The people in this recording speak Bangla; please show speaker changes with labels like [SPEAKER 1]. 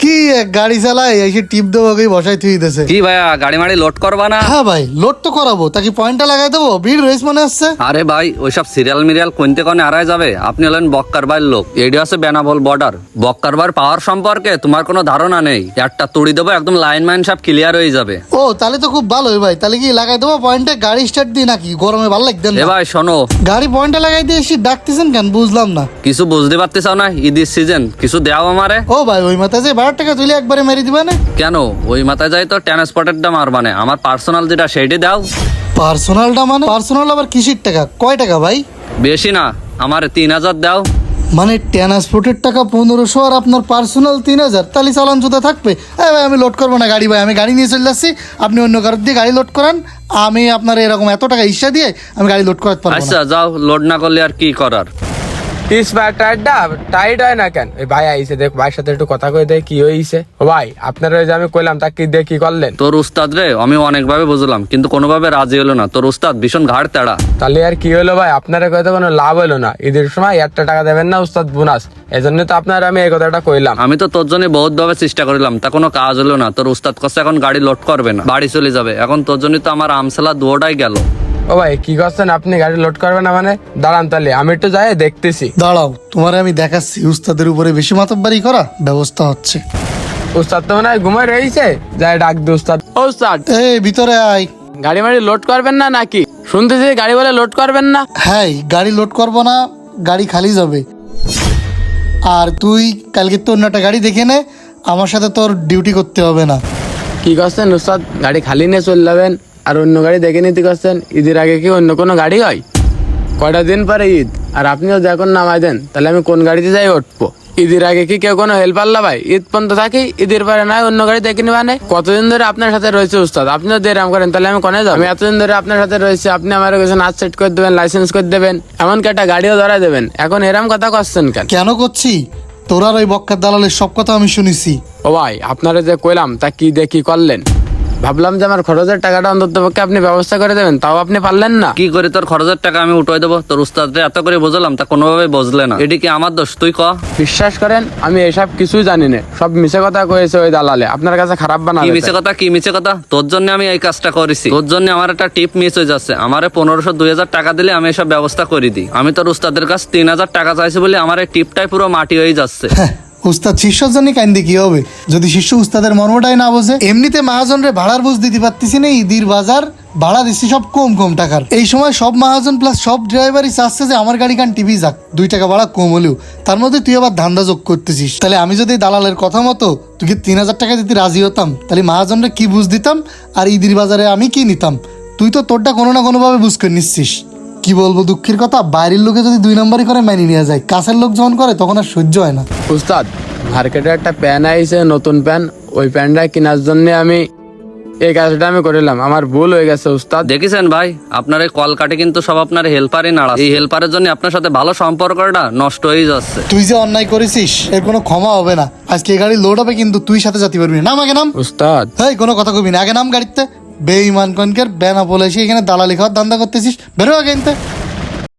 [SPEAKER 1] কি গাড়ি চালায় এসে টিপ দেবো বসাই থুই দিতেছে।
[SPEAKER 2] কি ভাইয়া গাড়ি মাড়ি লোড করবা না?
[SPEAKER 1] হ্যাঁ ভাই, লোড তো করাবো, তাকে পয়েন্টটা লাগাই দেবো। ভিড় রেস মনে আসছে।
[SPEAKER 2] আরে ভাই ওইসব সিরিয়াল মিরিয়াল কোনতে কোনে আড়াই যাবে। আপনি হলেন বক্কার ভাইয়ের লোক, এডি আছে বেনাবল বর্ডার। বক্কার ভাইয়ের পাওয়ার সম্পর্কে তোমার কোনো ধারণা নেই। একটা তুড়ি দেবো একদম লাইন মাইন সব ক্লিয়ার হয়ে যাবে।
[SPEAKER 1] ও তাহলে তো খুব ভালোই ভাই। তাহলে কি লাগাই দেবো পয়েন্টে? গাড়ি স্টার্ট দিই নাকি? গরমে ভালো লাগতেন
[SPEAKER 2] এ ভাই শোনো,
[SPEAKER 1] গাড়ি পয়েন্টে লাগাই দিয়ে এসে ডাকতেছেন কেন বুঝলাম না।
[SPEAKER 2] কিছু বুঝতে পারতেছ না? ঈদের সিজন কিছু দেও আমারে।
[SPEAKER 1] ও ভাই ওই মাথায় যে 12 টাকা তুলে একবারে মেরে দিবে না?
[SPEAKER 2] কেন ওই মাথায় যাই তো ট্রান্সপোর্টেরটা মারবানে, আমার পার্সোনাল যেটা সেইটি দাও।
[SPEAKER 1] পার্সোনালটা মানে? পার্সোনাল আবার কিসির টাকা? কয় টাকা ভাই?
[SPEAKER 2] বেশি না, আমার 3000 দাও।
[SPEAKER 1] মানে ট্রান্সপোর্টের টাকা 1500 আর আপনার পার্সোনাল 3000? তাহলে চালান জুতা থাকবে? ভাই আমি লোড করবো না গাড়ি ভাই, আমি গাড়ি নিয়ে চলে যাচ্ছি। আপনি অন্য কারোর দিয়ে গাড়ি লোড করান, আমি আপনার এরকম এত টাকা ইচ্ছা দিয়ে আমি গাড়ি লোড করাতে পারবো
[SPEAKER 2] আচ্ছা
[SPEAKER 1] না।
[SPEAKER 2] যাও, লোড না করলে আর কি করার।
[SPEAKER 3] টায়ারটা টাইট হয় না কেন? ওই ভাই আইছে, দেখ ভাইয়ের সাথে একটু কথা কই দেয় কি হইছে। ও ভাই আপনার ওই যে আমি কইলাম তা কি দিয়ে কি করলেন?
[SPEAKER 2] তোর উস্তাদ রে আমি অনেকভাবে বুঝলাম কিন্তু কোনোভাবে রাজি হলো না। তোর উস্তাদ ভীষণ ঘাড় তেড়া।
[SPEAKER 3] তাহলে আর কি হলো ভাই? আপনারা কইতে কোনো লাভ হলো না। ঈদের সময় একটা টাকা দেবেন না উস্তাদ বোনাস, এজন্য তো আপনার আমি এই কথাটা কইলাম।
[SPEAKER 2] আমি তো তোর জন্য বহুত ভাবে চেষ্টা করলাম, তা কোনো কাজ হলো না। তোর উস্তাদ কাছে এখন গাড়ি লোড করবে না, বাড়ি চলে যাবে। এখন তোর জন্য তো আমার আমসালা দুটাই গেল।
[SPEAKER 3] ও ভাই কি করছেন আপনি? গাড়ি লোড করবেন না মানে? দাঁড়ান তাহলে আমি একটু যাই দেখতেছি।
[SPEAKER 1] দাঁড়াও, তোমার আমি দেখাচ্ছি। উস্তাদের উপরে বেশি মাতব্বারি করা ব্যবস্থা হচ্ছে।
[SPEAKER 3] উস্তাদ তো মনে হয় ঘুমায় রয়েছে, যাই ডাক দি উস্তাদ। ও উস্তাদ,
[SPEAKER 1] এই ভিতরে আয়।
[SPEAKER 3] গাড়ি মাড়ি লোড করবেন না নাকি? শুনতেছি গাড়ি বলে লোড করবেন না।
[SPEAKER 1] হ্যাঁ, গাড়ি লোড করবো না, গাড়ি খালি যাবে। আর তুই কালকে তো অন্য একটা গাড়ি দেখে নে, আমার সাথে তোর ডিউটি করতে হবে না।
[SPEAKER 3] কি করছেন উস্তাদ? গাড়ি খালি নিয়ে চলে যাবেন আর অন্য গাড়ি দেখে নিতে করছেন? ঈদের আগে কি অন্য কোনো গাড়ি হয়? কয়টা দিন পরে ঈদ, আর আপনিও যখন নামাই দেন তাহলে আমি কোন গাড়িতে যাই উঠবো? ঈদের আগে কি কেউ কোনো হেল্প আল্লা ভাই? ঈদ পর্যন্ত থাকি, ঈদের পরে নয় অন্য গাড়ি দেখে নিবা নেই। কতদিন ধরে আপনার সাথে রয়েছে উস্তাদ, আপনিও দেরাম করেন, তাহলে আমি কোনে যাবো? আমি এতদিন ধরে আপনার সাথে রয়েছে, আপনি আমার কাছে নাচ সেট করে দেবেন, লাইসেন্স করে দেবেন, এমনকি একটা গাড়িও ধরা দেবেন। এখন এরম কথা করছেন কেন?
[SPEAKER 1] কেন করছি? তোরা ওই বক্কার দালালের সব কথা আমি শুনেছি।
[SPEAKER 3] ও ভাই আপনারা যে কইলাম তা কি দেখি করলেন? ভাবলাম যে আমার খরচের টাকাটা অন্তত পক্ষে আপনি ব্যবস্থা করে দেবেন, তাও আপনি পারলেন না।
[SPEAKER 2] কি করে তোর খরচের টাকা আমি উঠাই দেবো? তোর উস্তাদরে এত করে বুঝলাম, তা কোনোভাবে বুঝলে না। এটি কি আমার দোষ? তুই ক।
[SPEAKER 3] বিশ্বাস করেন আমি এসব কিছুই জানি না, সব মিছে কথা কয়েছে ওই দালালে, আপনার কাছে খারাপ
[SPEAKER 2] কি
[SPEAKER 3] বানাবে।
[SPEAKER 2] মিছে কথা? কি মিছে কথা? তোর জন্য আমি এই কাজটা করেছি। তোর জন্য আমার একটা টিপ মিস হয়ে যাচ্ছে। আমারে 1500-2000 টাকা দিলে আমি এসব ব্যবস্থা করে দিই। আমি তোর উস্তাদের কাছে 3000 টাকা চাইছি বলে আমার এই টিপটাই পুরো মাটি হয়ে যাচ্ছে।
[SPEAKER 1] উস্তাদ শিষ্যর জন্য কান্দে কি হবে যদি শিষ্য উস্তাদের মর্মটাই না বোঝে? এমনিতে মহাজনরে ভাড়ার বুঝ দিতে পারতেছি না, ঈদের বাজার ভাড়া দিচ্ছি সব কম কম টাকার। এই সময় সব মহাজন প্লাস সব ড্রাইভারই চাচ্ছে যে আমার গাড়ি কান টিভি যাক, 2 টাকা ভাড়া কম হলেও। তার মধ্যে তুই আবার ধান্দা যোগ করতেছিস। তাহলে আমি যদি দালালের কথা মতো তুই 3000 টাকা দিতে রাজি হতাম, তাহলে মহাজনরে কি বুঝ দিতাম আর ঈদের বাজারে আমি কি নিতাম? তুই তো তোরটা কোনো না কোনো ভাবে বুঝ করে নিচ্ছিস। কি বলবো দুঃখের কথা, বাইরের লোকে যদি 2 নম্বরই করে মানিয়ে নিয়ে যায়, কাছের লোক যখন করে তখন আর সহ্য হয় না।
[SPEAKER 3] উস্তাদ মার্কেটে একটা প্যান আইছে, নতুন প্যান, ওই প্যানটা কেনার জন্য আমি এই কাজটা আমি করিলাম। আমার ভুল হয়ে গেছে উস্তাদ।
[SPEAKER 2] দেখেছেন ভাই, আপনার এই কল কাটে কিন্তু সব আপনার হেল্পারই নাড়া। এই হেল্পারের জন্য আপনার সাথে ভালো সম্পর্কটা নষ্ট হয়ে যাচ্ছে।
[SPEAKER 1] তুই যে অন্যায় করেছিস এর কোনো ক্ষমা হবে না। আজকে এই গাড়ি লোড হবে কিন্তু তুই সাথে যেতে পারবি না। নাম আগে নাম।
[SPEAKER 3] উস্তাদ
[SPEAKER 1] এই কোনো কথা কবি না, আগে নাম গাড়িতে। বেঈমান কনকের বেনা বলে এসে এখানে দালালি খাওয়ার ধান্দা করতেছিস, বেরো আগে এনতে।